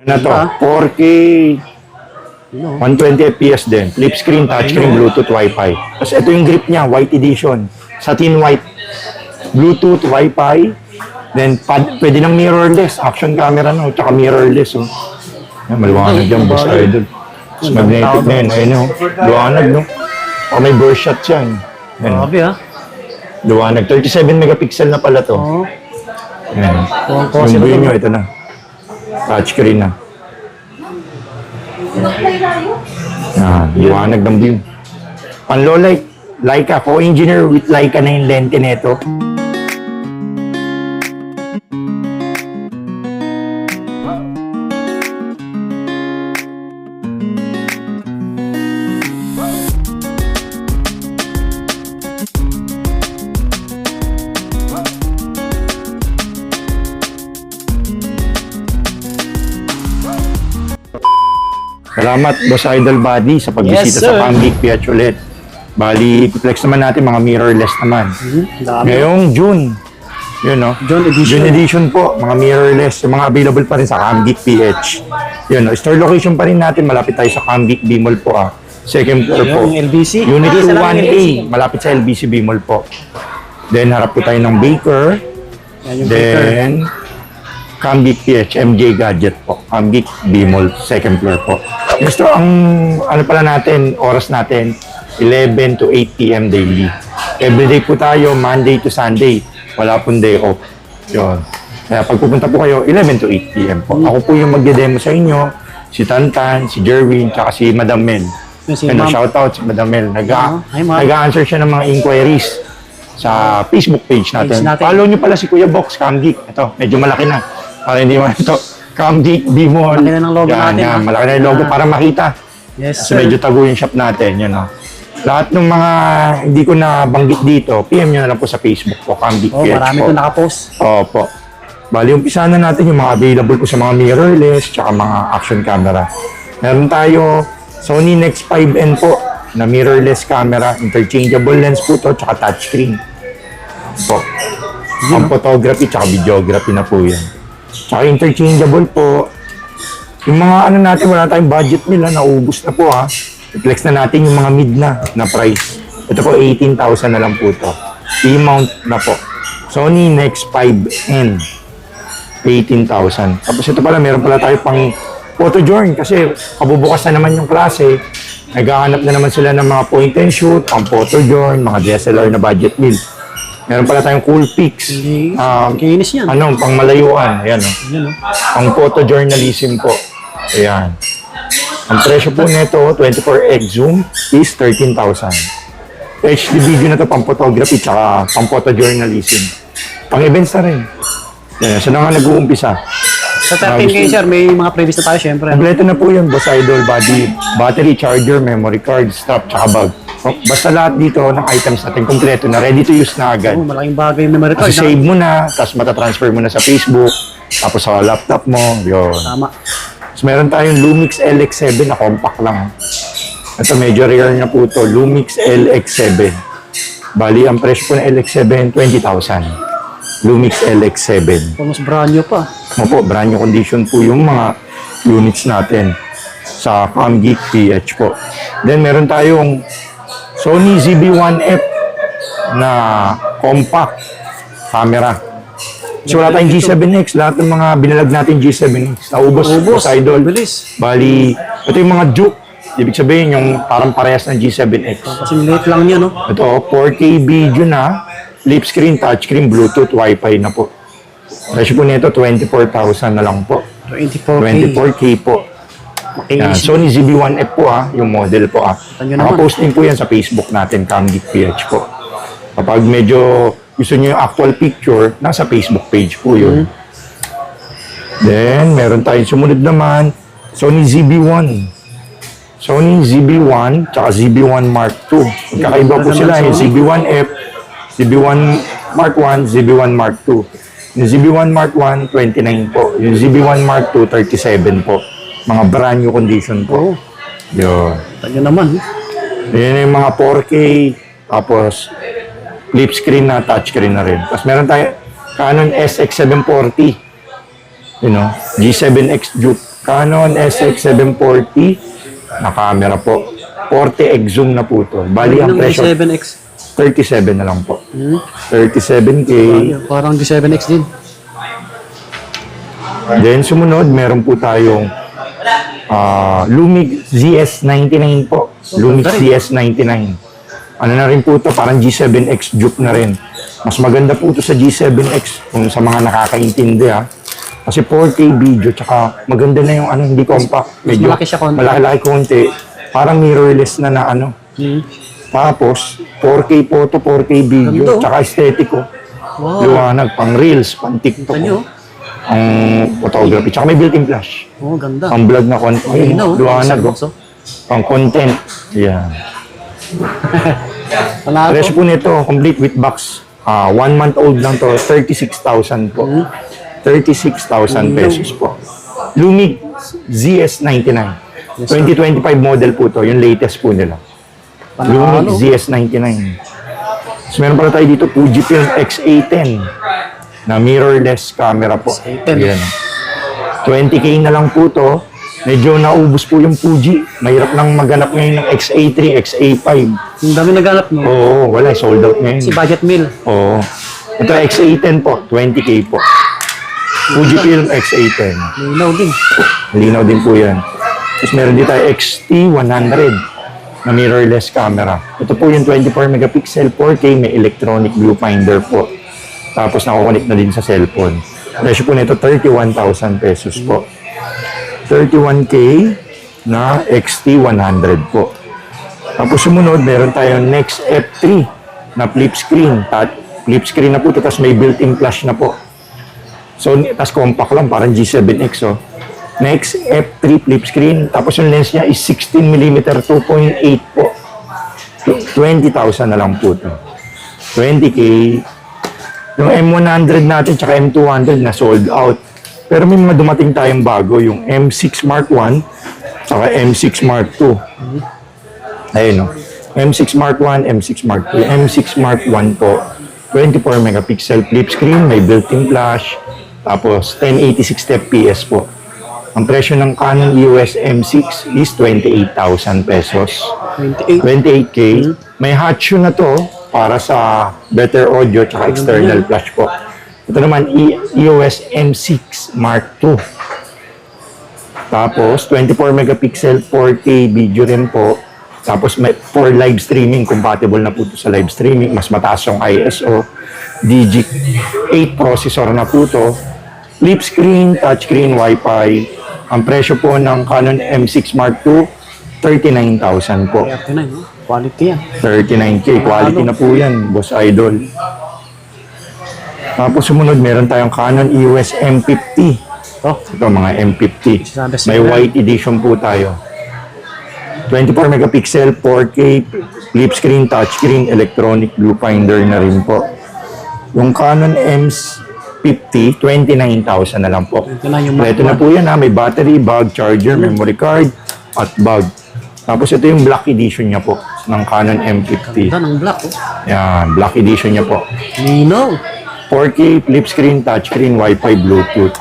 Ano to? 4K, 120 FPS din. Flip screen, touchscreen, Bluetooth, Wi-Fi. Tapos ito yung grip niya, white edition. Satin white. Bluetooth, Wi-Fi. Then pwede ng mirrorless. Action camera no, tsaka mirrorless. Oh. Yan, maliwanag dyan, boss idol. Tapos magnetic na yun. Ayun oh. Liwanag no. Saka may burst shot yan. Yan. Grabe ha. Liwanag. 37 megapixel na pala to. Oo. Yan. Yung view nyo, ito na. Touchscreen na. Yan. Liwanag ng view. Panlolite. Leica. Co-engineer with Leica na yung lente nito. Salamat, Boss Idol Buddy, sa pagbisita sa Cam Geek PH ulit. Bali, flex naman natin mga mirrorless naman. Ngayong June, yun no? June edition po, mga mirrorless, yung mga available pa rin sa Cam Geek PH. Yun no? Store location pa rin natin, malapit tayo sa Cam Geek B-Mall po ah. Second floor po. Yung LBC. Unit 21A, malapit sa LBC B-Mall po. Then, harap po tayo ng Baker. Then, Cam Geek PH, MJ Gadget po. Cam Geek B-Mall, second floor po. Gusto ang ano pala natin, oras natin, 11 to 8 p.m. daily. Everyday po tayo, Monday to Sunday. Wala pong day off. Yun. Kaya pag pupunta po kayo, 11 to 8 p.m. po. Ako po yung magde-demo sa inyo, si Tantan, si Jerwin, tsaka si Madam Mel. Shoutout si Madam Mel. Nag-a-answer siya ng mga inquiries sa Facebook page natin. Follow nyo pala si Kuya Box, Cam Geek. Ito, medyo malaki na. Para hindi mo ito. Cam Geek, B-Mall. Malaki na ng logo natin. Malaki na yung logo para makita. Yes, sir. Medyo tago yung shop natin. Yun, no? Lahat ng mga hindi ko na banggit dito, PM nyo na lang po sa Facebook po, Cam Geek PH marami po. ito nakapost. Opo. Bali, umpisa na natin yung mga available po sa mga mirrorless tsaka mga action camera. Meron tayo Sony Nex 5N po na mirrorless camera. Interchangeable lens po to tsaka touchscreen. Po. Ang photography tsaka videography na po yan. Tsaka interchangeable po. Yung mga ano natin, wala tayong budget nila, naubos na po ha. I-flex na natin yung mga mid na price. Ito po, 18,000 na lang po to. E-mount na po. Sony Nex 5N. 18,000. Tapos ito pala, meron pala tayo pang photojourn kasi kabubukas na naman yung klase. Naghahanap na naman sila ng mga point and shoot, pang photojourn, mga DSLR na budget build. Meron pala tayong cool pics. Kinis yan. Ano, pang malayuan. Ayan o. Pang photojournalism po. Ayan. Ang presyo po nito, 24x zoom is 13,000. HD video na to pang photography tsaka pang photojournalism. Pang events na rin. Yan, siya na nga nag-uumpisa. Sa 13K sir, may mga previous na tayo syempre. Kompleto na po yun, Boss Idol, body, battery, charger, memory card, strap, tsaka bag. Basta lahat dito ng items natin kompleto na, ready to use na agad. Malaking bagay yung memory card. Kasi save mo na, tapos matatransfer mo na sa Facebook, tapos sa laptop mo, yun. Tama. Tapos meron tayong Lumix LX7 na compact lang. Ito medyo rare na po ito, Lumix LX7. Bali, ang presyo po ng LX7, 20,000. Lumix LX7. Almost brand new pa. Opo, brand new condition po yung mga units natin sa Cam Geek PH po. Then meron tayong Sony ZV-1F na compact camera. So wala tayong G7X, lahat ng mga binalag natin G7X. Naubos, Boss Idol. Bilis. Bali, ito yung mga Juke. Ibig sabihin yung parang parehas ng G7X. Kasi late lang niya, no? Ito, 4K video na, flip screen, touchscreen, Bluetooth, Wi-Fi na po. Presyo po nito, 24,000 na lang po. 24K po. Yan, Sony ZV-1F po yung model po Nakaposting po yan sa Facebook natin, Cam Geek PH po. Kapag medyo gusto nyo yung actual picture, nasa Facebook page po yun. Then, meron tayong sumunod naman, Sony ZV-1. Sony ZV-1 tsaka ZV-1 Mark II. Magkakaiba po sila yung ZV-1F, ZV-1 Mark I, ZV-1 Mark II. Yung ZV-1 Mark I, 29 po. Yung ZV-1 Mark II, 37 po. Mga brand new condition po. Yun. Tanyo naman. Yan yung mga 4K, tapos flip screen na, touch screen na rin. Tapos meron tayo Canon SX740. You know, G7X Juke. Canon SX740 na camera po. 40x zoom na po to. Bali, ang Ng presyo, G7X. 37 na lang po. Hmm? 37K. Parang G7X din. Then, sumunod, meron po tayong Lumix ZS99 po. Lumix ZS99. Ano na rin po to, parang G7X dupe na rin. Mas maganda po to sa G7X kung sa mga nakakaintindi ha. Kasi 4K video, tsaka maganda na yung hindi compact. Medyo malaki siya konti. malaki konti. Parang mirrorless na ano. Hmm. Tapos, 4K photo, 4K video, Ganda, oh. tsaka aesthetic ko. Wow. Liwanag, pang reels, pang TikTok. Kita nyo. Ang photography. Tsaka may built-in flash. Oh, ganda. Pang vlog na content. Ayun na, oh. Liwanag, Isang oh. box, oh. Pang content. Yan. Wala Presyo ako. po nito, complete with box. 1 month old lang to, 36,000 po. 36,000 pesos po. Lumix ZS99. 2025 model po to, yung latest po nila. Lumix ZS99. So, meron pala tayo dito, Fujifilm X-A10 na mirrorless camera po. X-A10. Ayan. 20K na lang po to. Medyo naubos po yung Fuji. Mahirap lang maghanap ngayon ng XA3, XA5. Ang dami naganap mo. Oo, wala. Sold out ngayon. Si Budget Meal. Oo. Ito, XA10 po. 20K po. Fujifilm X-A10. Linaw din. Linaw din po yan. Tapos meron dito tayo XT100 na mirrorless camera. Ito po yung 24 megapixel 4K, may electronic viewfinder po. Tapos nakukonect na din sa cellphone. Presyo po nito 31,000 pesos po. 31K na XT100 po. Tapos sumunod, meron tayong Nex F3 na flip screen. Flip screen na po ito, tapos may built-in flash na po. So, tapos compact lang, parang G7X, oh. Next, F3 flip screen. Tapos yung lens niya is 16mm 2.8 po. 20,000 na lang po ito. 20K. Yung M100 natin, tsaka M200 na sold out. Pero may mga dumating tayong bago, yung M6 Mark 1, tsaka M6 Mark 2. Ayun, no? M6 Mark 1, M6 Mark 2. M6 Mark 1 po, 24 megapixel flip screen, may built-in flash, tapos 1080 60 fps po. Ang presyo ng Canon EOS M6 is 28,000 pesos. 28. 28K. May hot shoe na to para sa better audio tsaka external flash po. Ito naman, EOS M6 Mark II. Tapos, 24 megapixel 4K video rin po. Tapos, for live streaming, compatible na po ito sa live streaming. Mas mataas yung ISO. Digic 8 processor na po ito. Flip screen, touchscreen, Wi-Fi. Ang presyo po ng Canon M6 Mark II, 39,000 po. Kaya na, no? Quality yan. 39K. Quality na po yan, Boss Idol. Tapos sumunod, meron tayong Canon EOS M50. Oh, Ito, mga M50. Sabi May sila. white edition po tayo. 24 megapixel, 4K, flip screen, touchscreen, electronic viewfinder na rin po. Yung Canon M50, 29,000 na lang po. ito na yung Mark Ito na po yan ha, may battery, bag, charger, memory card, at bag. Tapos ito yung black edition niya po ng Canon M50. Ganda ng black, oh. Yan, black edition niya po. Linaw. 4K, flip screen, touchscreen, Wi-Fi, Bluetooth.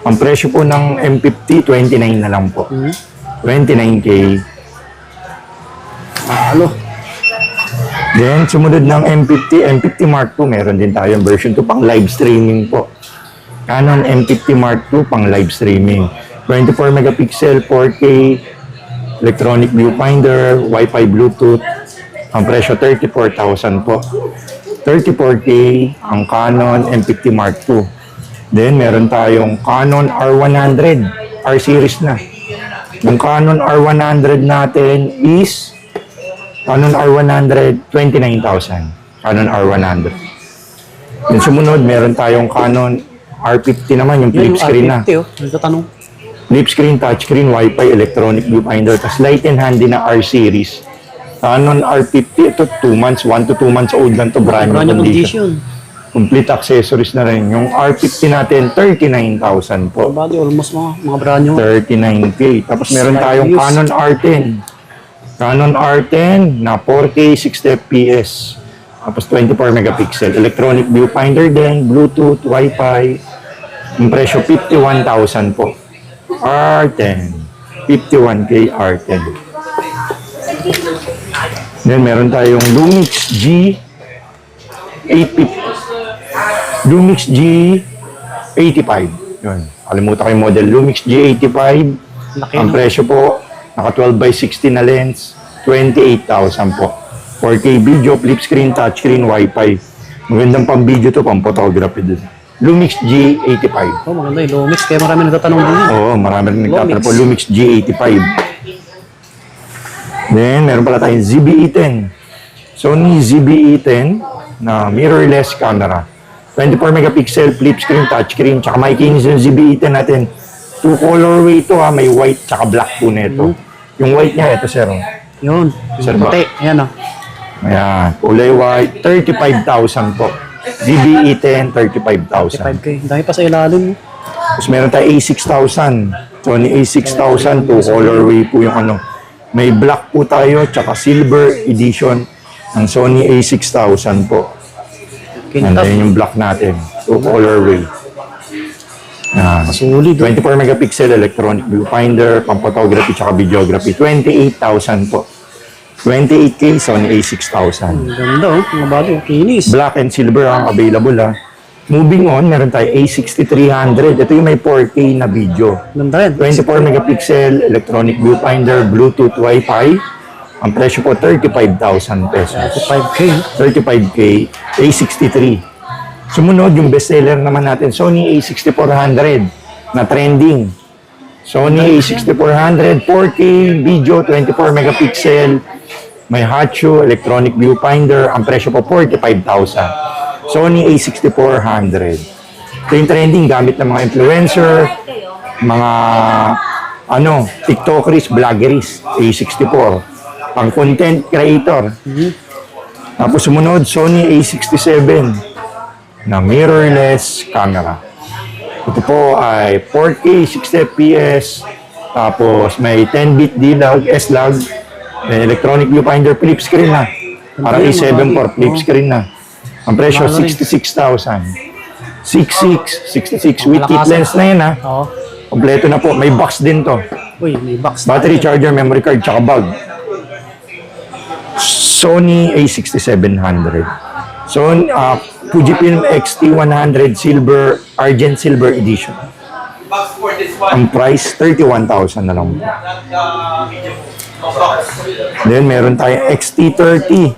Ang presyo po ng M50, 29 na lang po. 29K. Halo. Then, sumunod ng M50 Mark II, meron din tayong version 2 pang live streaming po. Canon M50 Mark II pang live streaming. 24 megapixel, 4K, electronic viewfinder, Wi-Fi, Bluetooth. Ang presyo, 34,000 po. 34K ang Canon M50 Mark II. Then, meron tayong Canon R100, R-series na. Yung Canon R100 natin is Canon R100, 29,000. Canon R100. Yung sumunod, meron tayong Canon R50 naman, yung flip Yung screen na. R50, oh. Nagtatanong. Flip screen, touchscreen, Wi-Fi, electronic viewfinder, tas light and handy na R-series. Canon R50, ito 2 months, 1 to 2 months old lang to, brand new Brand new condition. condition. Complete accessories na rin. Yung R50 natin, 39,000 po. Body, almost mga brand new. 39K. Tapos meron tayong Use. Canon R10. Canon R10 na 4K 60 fps. Tapos 24 megapixel. Electronic viewfinder din, Bluetooth, Wi-Fi. Yung presyo 51,000 po. R10. 51K R10. Then meron tayong Lumix G850. Lumix G85. Yun. Kalimutan ko yung model. Lumix G85. Laki, Ang no? presyo po, naka 12x60 na lens, 28,000 po. 4K video, flip screen, touchscreen, Wi-Fi. Magandang pang video to, pang photography din. Lumix G85. Oh, maganda yung Lumix. Kaya marami nagtatanong din yan. Oo, marami rin nagtatanong Lumix. po. Lumix G85. Then, meron pala tayong ZBE10. Sony ZBE10 na mirrorless camera. 24 megapixel, flip screen, touchscreen, tsaka makikinis yung ZBE10 natin. Two colorway ito ha, may white tsaka black po nito. Yung white niya, ito sir. Yun. Sir, Yung puti. Ayan, oh. Ayan, kulay white, 35,000 po. ZBE10, 35,000. 5K. Dahil pa sa ilalim. Tapos meron tayo A6000. Sony A6000, two colorway po yung ano. May black po tayo, tsaka silver edition ng Sony A6000 po. And Kintas. then yung black natin, two colorway. Yan. Sulit. 24 megapixel electronic viewfinder, pang photography tsaka videography. 28,000 po. 28K Sony A6000. Ang ganda, oh. Mga bago. Kinis. Black and silver ang available ha. Moving on, meron tayo A6300. Ito yung may 4K na video. Ganda rin. 24 megapixel electronic viewfinder, Bluetooth, Wi-Fi. Ang presyo po 35,000 pesos. 5K. 35K, A63. Sumunod yung bestseller naman natin, Sony A6400 na trending. Sony A6400, 4K video, 24 megapixel, may Hachu, electronic viewfinder, ang presyo po 45,000. Sony A6400. Ito yung trending gamit ng mga influencer, mga TikTokers, vloggeries, A64. Pang content creator. Tapos sumunod, Sony A67 na mirrorless camera. Ito po ay 4K, 60fps, tapos may 10-bit D-Log, S-Log, may electronic viewfinder, flip screen na. Parang A7 for flip screen na. Ang presyo, 66,000. 66 with kit lens na yun ha. Oo. Kompleto na po. May box din to. Uy, may box. Battery charger, memory card, tsaka bag. Sony A6700. Sony Fujifilm X-T100 Silver, Argent Silver Edition. Ang price, 31,000 na lang. Then, meron tayong XT30.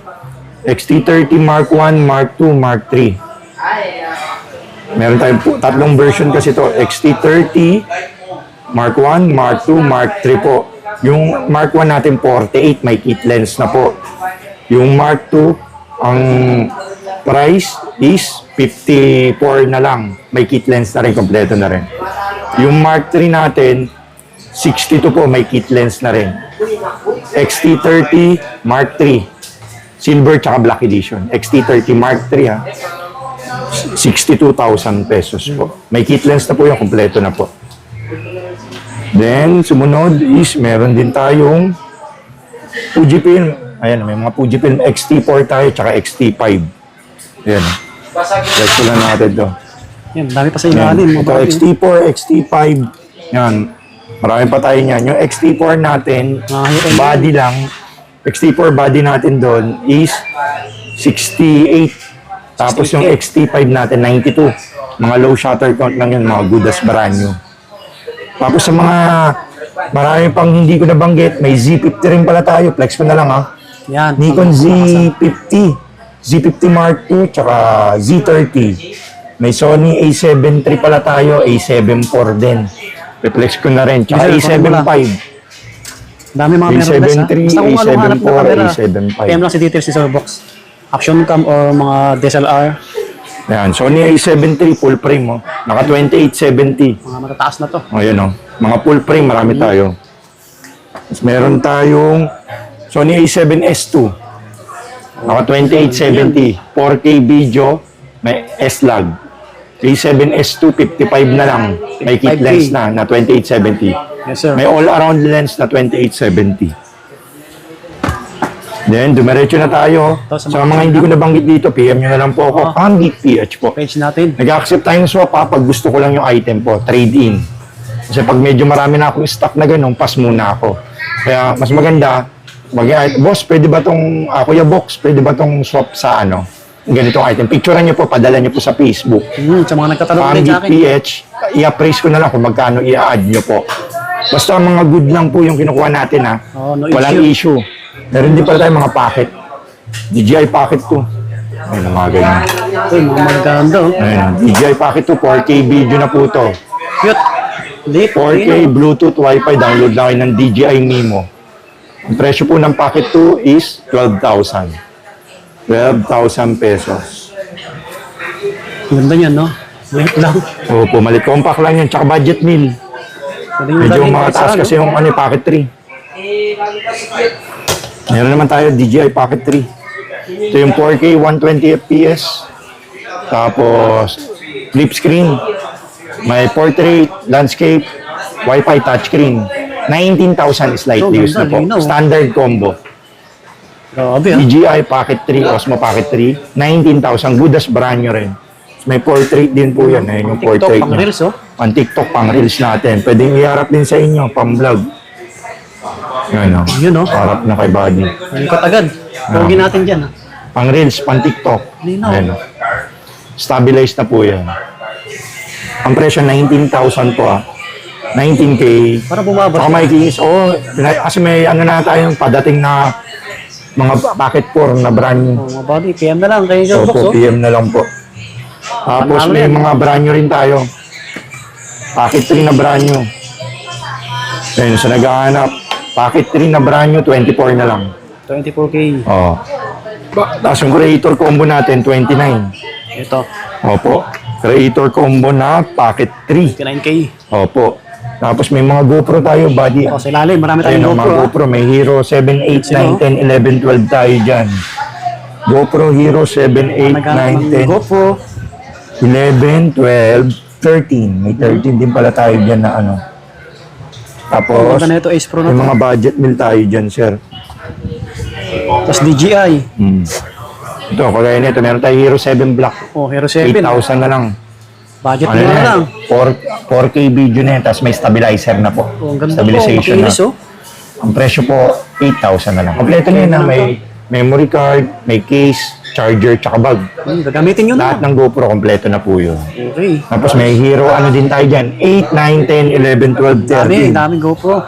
XT30 Mark 1, Mark 2, Mark 3. Meron tayong tatlong version kasi ito. XT30, Mark 1, Mark 2, Mark 3 po. Yung Mark 1 natin 48, may kit lens na po. Yung Mark 2, ang price is 54 na lang. May kit lens na rin, kompleto na rin. Yung Mark 3 natin, 62 po, may kit lens na rin. XT30 Mark 3, silver tsaka black edition. XT30 Mark 3 ha, 62,000 pesos po. May kit lens na po yung kompleto na po. Then, sumunod is meron din tayong Fujifilm. Ayan, may mga Fujifilm X-T4 tayo tsaka X-T5. Ayan. Let's lang natin to. Yan, dami pa sa Ayan. ilalim. Mga Ito, bago. X-T4, X-T5. Yan. Marami pa tayo niyan. Yung X-T4 natin, high-end. body lang. X-T4 body natin doon is 68. Tapos yung X-T5 natin, 92. Mga low shutter count lang yun, mga good as brand new. Tapos sa mga marami pang hindi ko nabanggit, may Z50 rin pala tayo. Flex ko na lang ha. Yan. Nikon Z50. Z50 Mark II, tsaka Z30. May Sony A7 III pala tayo, A7 IV din. Reflex ko na rin. Tsaka Yes, sir, A7 wala. V. Dami mga meron A7 ha. III, Basta kung A7 anong hanap ng IV, camera, A7 V. PM lang si details sa box. Action cam or mga DSLR. Yan, Sony A7 III full frame oh. Naka 2870. Mga matataas na to. O yan oh. Mga full frame, marami tayo. Tapos meron tayong Sony A7S2. Naka 2870. 4K video, may S-Log. A7S2, 55 na lang. May kit 55K. lens na 2870. Yes, sir. May all-around lens na 2870. Then, dumiretso na tayo. Tapos Sa mga hindi ko nabanggit dito, PM nyo na lang po ako. Pang Geek PH po. Page natin. Nag-accept tayong swap ha, pag gusto ko lang yung item po. Trade-in. Kasi pag medyo marami na akong stock na ganun, pass muna ako. Kaya mas maganda, boss, pwede ba tong, Kuya Box, pwede ba tong swap sa ganitong item? Picturean niyo po, padala niyo po sa Facebook. Sa mga nagtatanong din sa akin. PH, i-appraise ko na lang kung magkano i-add niyo po. Basta mga good lang po yung kinukuha natin ha. Oh, no Walang issue. Meron din pala tayong mga packet. DJI Pocket 2. Ayun, mga ganyan. Uy, mga maganda. Oh. Ayun, DJI Pocket 2, 4K video na po to. Cute. Lit. 4K, Bluetooth, Wi-Fi, download lang kayo ng DJI Mimo. Ang presyo po ng Pocket 2 is 12,000. 12,000 pesos. Ganda niyan, no? Lit lang. Opo, maliit compact lang yan, tsaka budget meal. Pwede yung Medyo dalhin mataas kahit kasi saan, yung Pocket 3. Meron naman tayo DJI Pocket 3. Ito yung 4K 120 FPS. Tapos flip screen. May portrait, landscape, Wi-Fi touchscreen. 19,000 slightly used na po. Standard combo. Grabe, ah. DJI Pocket 3, Osmo Pocket 3. 19,000. Good as brand new rin. May portrait din po yan. Ayun yung TikTok, portrait pang niya. reels, oh. Pang TikTok, pang reels natin. Pwedeng iharap din sa inyo, pang vlog. Yan o. Yun, oh. Harap na kay buddy. Ikot agad. Pogi natin dyan, ah. Pang reels, pang TikTok. Linaw. Ayan o. Stabilized na po yan. Ang presyo 19,000 po 19K. Para bumaba. Saka may keys. Kasi may na tayong padating na mga packet 4 na brand new. Oh, mga body, PM na lang kayo dyan, box, Opo, oh. PM na lang po. Tapos Panalo may yan. mga brand new rin tayo. Packet 3 na brand new. Ayun, sa naghahanap. Packet 3 na brand new, 24 na lang. 24K. Oo. Tapos yung creator combo natin, 29. Ito, Opo. Creator combo na packet 3. 29K. Opo. Tapos may mga GoPro tayo, buddy. Oh, sa ilalim, marami Ayun, tayong ang mga GoPro, ah. GoPro. May Hero 7, 8, 9, 10, 11, 12 tayo dyan. GoPro Hero 7, 8, Naghanap 9, ng 10, GoPro. 11, 12, 13. May 13 din pala tayo dyan na Tapos, Ganda na ito, Ace Pro na may to. mga budget meal tayo dyan, sir. Tapos DJI. Ito, kagaya nito, meron tayo Hero 7 Black. Oh, Hero 7. 8,000 na lang. Budget Ano mo na na yan? lang. 4K video na yan, tapos may stabilizer na po. Oh, ang ganda po. Stabilization na. Makinis, oh. Ang presyo po, 8,000 na lang. Kompleto na yun na may memory card, may case, charger, tsaka bag. Gagamitin nyo na. Lahat ng GoPro, kompleto na po yun. Okay. Tapos may Hero, din tayo dyan, 8, 9, 10, 11, 12, Dami, 13. daming GoPro.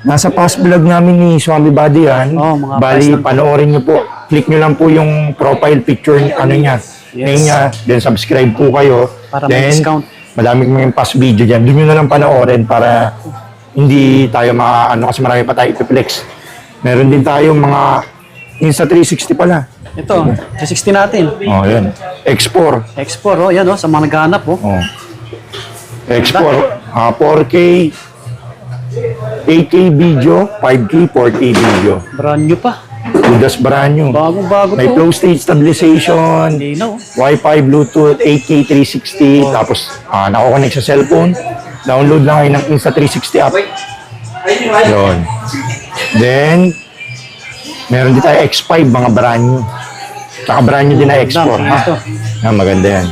Nasa past vlog namin ni Swami Buddy yan. Oh, mga Bali, past lang. panoorin nyo po. Click nyo lang po yung profile picture niya. Name niya. Then subscribe po kayo. Para may Then, discount. madami kami past video dyan. Doon nyo na lang panoorin para hindi tayo kasi marami pa tayo ipiplex. Meron din tayong mga Insta360 pala. Ito, sa 60 natin. Oh, yan. X4. X4, oh, yan, oh, sa mga naghahanap, oh. Oh. X4. 4K, 8K video, 5K, 4K video. Brand new pa. Udas brand new. Bagong-bago May to. flow state stabilization, Linaw. Wi-Fi, Bluetooth, 8K 360, tapos nakakonect sa cellphone. Download lang kayo ng Insta360 app. Yun. Then, meron din tayo X5, mga brand new. Tsaka brand new din na X4. Ha? Ito. Yan, maganda yan.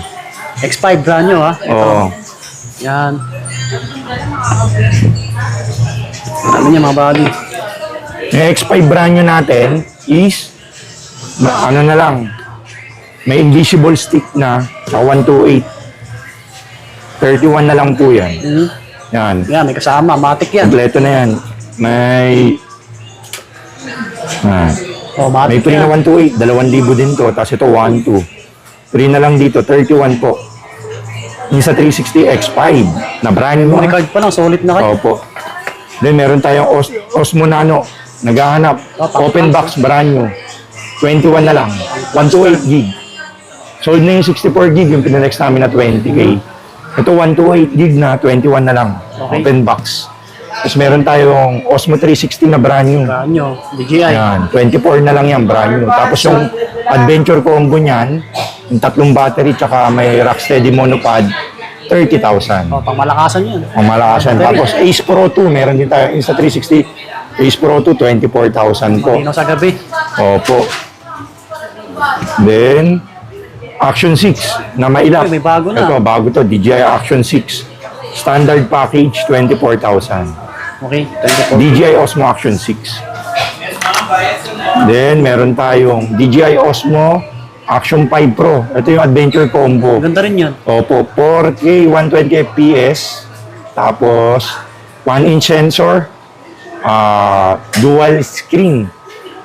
X5 brand new, ha. Oo. Yan. Ano niya, mga body. Yung X5 brand new natin is, na lang, may invisible stick na 128. 31 na lang po yan. Yan. Yan, may kasama. Matic yan. Kompleto na yan. May Oh, may matic free na yan. 128, 2,000 din to. Tapos ito 1,2. Free na lang dito, 31 po. Yung sa 360 X5 na brand new. Memory card pa lang, solid na kayo. Opo. Then meron tayong Osmo Nano. Naghahanap. Open box, brand new. 21 na lang. 128 gig. Sold na yung 64 gig, yung pinanext namin na 20K. Ito 128 gig na, 21 na lang. Okay. Open box. Tapos meron tayong Osmo 360 na brand new. Brand new. DJI. Yan, 24 na lang yan, brand new. Tapos yung adventure combo niyan, yung 3 battery, tsaka may Rocksteady monopod, 30,000. Oh, pang malakasan yan. Ang malakasan. Tapos Ace Pro 2, meron din tayo Insta360. Ace Pro 2, 24,000 po. Matino sa gabi. Opo. Then, Action 6 na mailap. Uy, may bago na. Ito, bago to, DJI Action 6. Standard package, 24,000. Okay, 24. DJI Osmo Action 6. Then, meron tayong DJI Osmo Action 5 Pro. Ito yung Adventure Combo. Ganda rin yan. Opo, 4K, 120 FPS. Tapos, 1-inch sensor. Dual screen.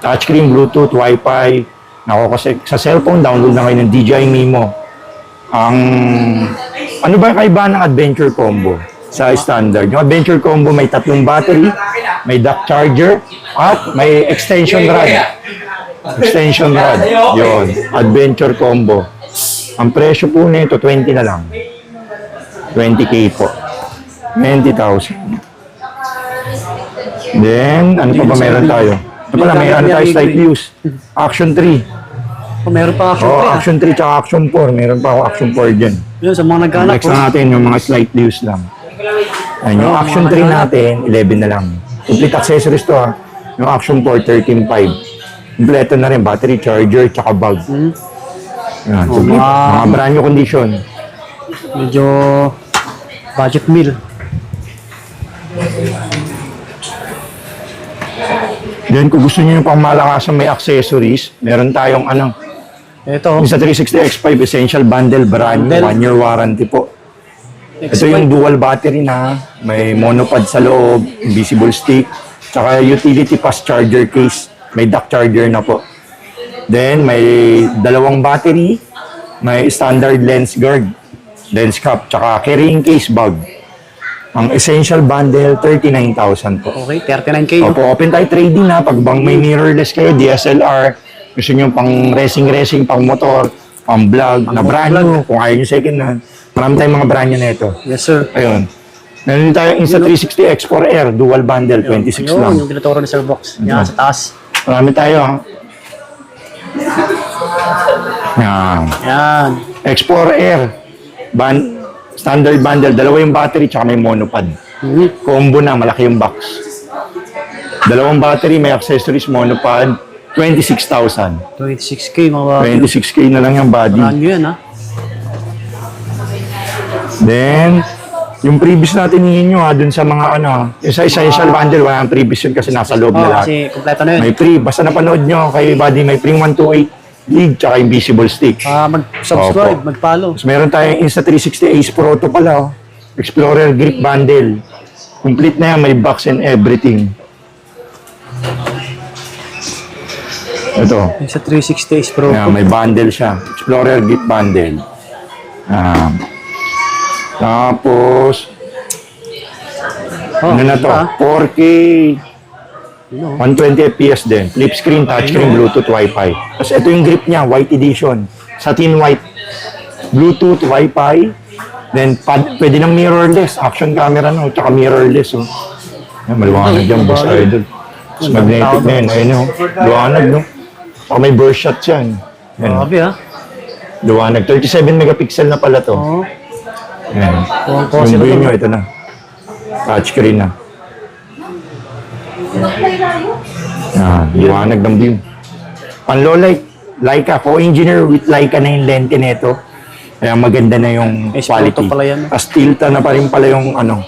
Touchscreen, Bluetooth, Wi-Fi. Nako, kasi sa cellphone, download na kayo ng DJI Mimo. Ano ba yung kaibahan ng Adventure Combo sa standard? Yung Adventure Combo may 3 battery, may dock charger, at may extension rod. Extension rod. Yun. Adventure Combo. Ang presyo po nito, 20 na lang. 20K po. 20,000. Then, ano pa ba meron tayo? Ito pala, may ano tayo, slight views. Action 3. Oh, meron pa action Oh, 3 ah. Action 3 tsaka Action 4. Meron pa ako Action 4 dyan. Yun, sa mga naghanap Next na natin yung mga slight views lang. Ayan, yung Action 3 natin, 11 na lang. Complete accessories to ha. Yung Action 4, 13.5. Kompleto na rin, battery, charger, tsaka bag. Ayan, complete. Mga brand new condition. Medyo budget meal. Then kung gusto niyo yung pang malakasan may accessories, meron tayong ano, Ito, yung sa 360 X5 Essential Bundle, brand new, 1-year warranty po. Ito yung dual battery na, may monopod sa loob, invisible stick, tsaka utility fast charger case, may dock charger na po. Then may 2 battery, may standard lens guard, lens cap, tsaka carrying case bag. Ang Essential Bundle, 39,000 po. okay, 39K. No? Opo, open tayo trading na. Pag bang may mirrorless kayo, DSLR, gusto nyo pang racing, pang motor, pang vlog, na brand new, kung ayaw nyo second hand. Marami tayong mga brand new na ito. Yes, sir. Ayun. Meron din tayo Insta360 X4R, dual bundle, 26 Yun, lang. yung tinuturo ni Sir Box. Yan, sa taas. Marami tayo, ha? Yan. Yan. X4R, standard bundle, 2 yung battery, tsaka may monopod. Combo na, malaki yung box. 2 battery, may accessories, monopod, 26,000. 26K, mga 26K na lang yung body. brand new yan, ha? Then, yung previous natin ninyo ha, dun sa mga ano, yung sa essential bundle, wala ang previous yun kasi nasa loob na Oh, lahat. kasi kompleto na yun. May free, basta napanood nyo kay body, may free 128 gig, tsaka invisible stick. Mag-subscribe, Opo. mag-follow. Tapos meron tayong Insta360 Ace Pro to pala, oh. Explorer Grip Bundle. Complete na yan, may box and everything. Ito. Yung sa 360 Ace Pro. Ayan, may bundle siya. Explorer Grip Bundle. Tapos, Oh, ano na to? iba, ah. 4K, 120 FPS din. Flip screen, touchscreen, Bluetooth, Wi-Fi. Tapos ito yung grip niya, white edition. Satin white. Bluetooth, Wi-Fi. Then, pwede ng mirrorless. Action camera no, tsaka mirrorless. Oh. Yan, maliwanag dyan, boss idol. Tapos magnetic na yun. Ayun, oh. Liwanag, no? Saka may burst shot yan. Yan, oh. Grabe, ha? Liwanag. 37 megapixel na pala to. Oo. Yan. Yung view nyo, ito na. Touchscreen na. Yan. Liwanag ng view. Panlolight. Leica. Co-engineer with Leica na yung lente nito. Kaya maganda na yung Ace quality. Pro to pala yan. As tilta na pa rin pala yung ano,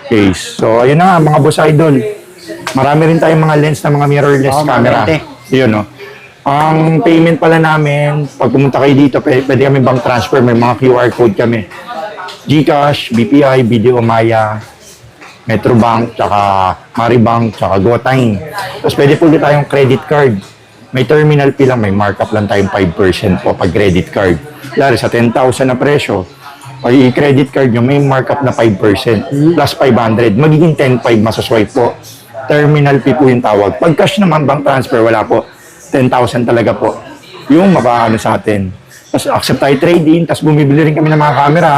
case. So, ayun na mga boss idol. Marami rin tayong mga lens na mga mirrorless Oo, mga camera. lente. Yun, no? Ang payment pala namin, pag pumunta kayo dito, pwede kami bank transfer, may mga QR code kami. GCash, BPI, Video Maya, Metrobank, tsaka Maribank, tsaka GoTime. Tapos pwede po ulit tayong credit card. May terminal fee lang, may markup lang tayong 5% po pag credit card. Lalo sa 10,000 na presyo, pag i-credit card nyo, may markup na 5%, plus 500. Magiging 10,500 masaswipe po. Terminal fee po yung tawag. Pag cash naman, bank transfer, wala po. 10,000 talaga po. Yung mapaano sa atin. Tapos accept tayo trading, tapos bumibili rin kami ng mga camera.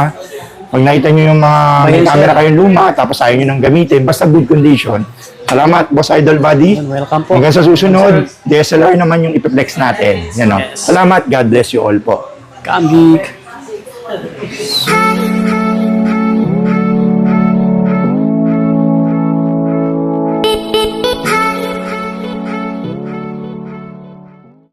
Pag nakita nyo yung mga may camera kayong luma, tapos ayaw nyo nang gamitin, basta good condition. Salamat, Boss Idol Buddy. Welcome po. Hanggang sa susunod, DSLR naman yung ipiplex natin. Yan, no? Salamat, God bless you all po. Kambik. I